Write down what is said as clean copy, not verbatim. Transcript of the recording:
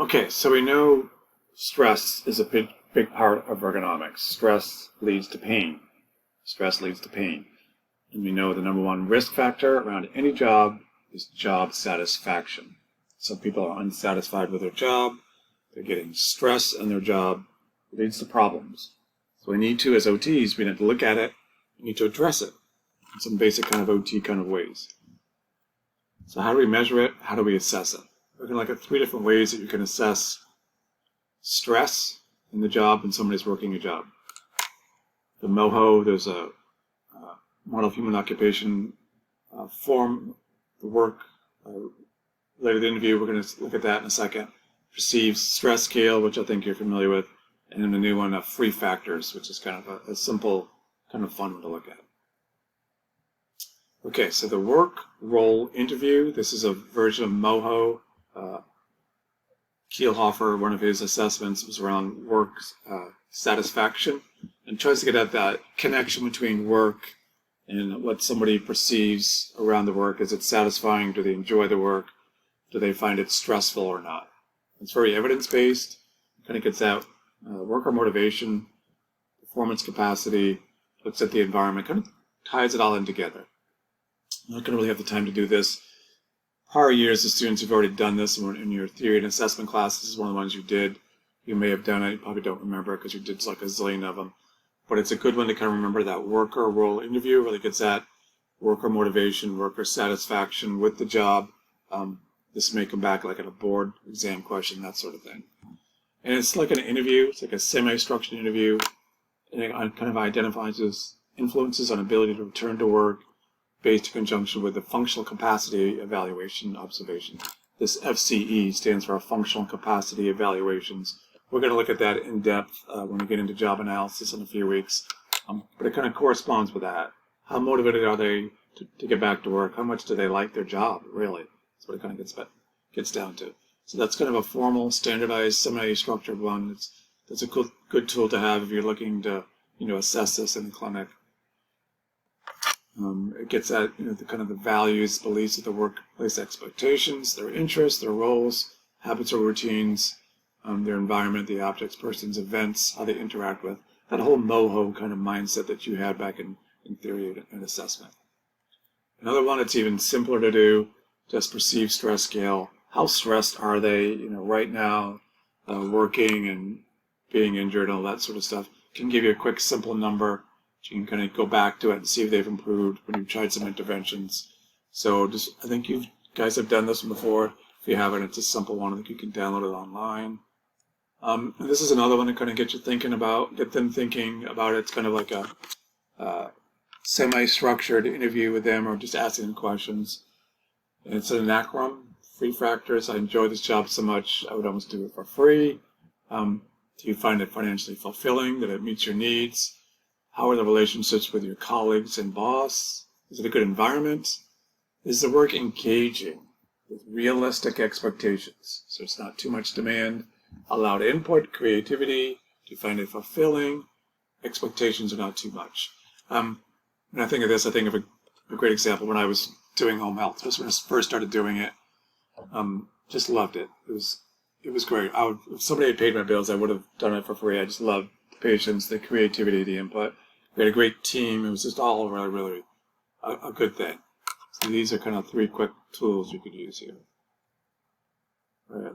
Okay, so we know stress is a big part of ergonomics. Stress leads to pain. Stress leads to pain. And we know the number one risk factor around any job is job satisfaction. Some people are unsatisfied with their job. They're getting stress in their job. It leads to problems. So we need to, as OTs, we need to look at it. We need to address it in some basic kind of OT kind of ways. So how do we measure it? How do we assess it? We're going to look at 3 different ways that you can assess stress in the job when somebody's working a job. The MOHO, there's a model of human occupation form, the work. Later in the interview, we're going to look at that in a second. Perceived stress scale, which I think you're familiar with, and then the new one, free factors, which is kind of a simple, kind of fun one to look at. Okay, so the work role interview, this is a version of MOHO. Kielhofer, one of his assessments was around work satisfaction, and tries to get at that connection between work and what somebody perceives around the work. Is it satisfying? Do they enjoy the work? Do they find it stressful or not? It's very evidence-based. Kind of gets at worker motivation, performance capacity, looks at the environment, kind of ties it all in together. I'm not going to really have the time to do this. Prior years, the students have already done this in your theory and assessment class. This is one of the ones you did. You may have done it. You probably don't remember because you did like a zillion of them. But it's a good one to kind of remember. That worker role interview really gets at worker motivation, worker satisfaction with the job. This may come back like at a board exam question, that sort of thing. And it's like an interview. It's like a semi-structured interview. And it kind of identifies influences on ability to return to work based in conjunction with the functional capacity evaluation observation. This FCE stands for Functional Capacity Evaluations. We're going to look at that in depth when we get into job analysis in a few weeks. But it kind of corresponds with that. How motivated are they to get back to work? How much do they like their job, really? That's what it kind of gets down to. So that's kind of a formal, standardized, semi-structured one. That's a good tool to have if you're looking to assess this in the clinic. It gets at the kind of the values, beliefs of the workplace expectations, their interests, their roles, habits or routines, their environment, the objects, persons, events, how they interact with that whole MOHO kind of mindset that you had back in theory and assessment. Another one that's even simpler to do, just perceived stress scale. How stressed are they, right now, working and being injured and all that sort of stuff. Can give you a quick, simple number. You can kind of go back to it and see if they've improved when you've tried some interventions. So I think you guys have done this one before. If you haven't, it's a simple one. I think you can download it online. And this is another one to kind of get them thinking about it. It's kind of like a semi-structured interview with them or just asking them questions. And it's an acronym, free factors. I enjoy this job so much, I would almost do it for free. Do you find it financially fulfilling, that it meets your needs? How are the relationships with your colleagues and boss? Is it a good environment? Is the work engaging with realistic expectations? So it's not too much demand. Allowed input, creativity. Do you find it fulfilling? Expectations are not too much. When I think of this, I think of a great example when I was doing home health. Just when I first started doing it, just loved it. It was great. If somebody had paid my bills, I would have done it for free. I just loved the patients, the creativity, the input. We had a great team. It was just all really, really a good thing. So these are kind of 3 quick tools you could use here. All right,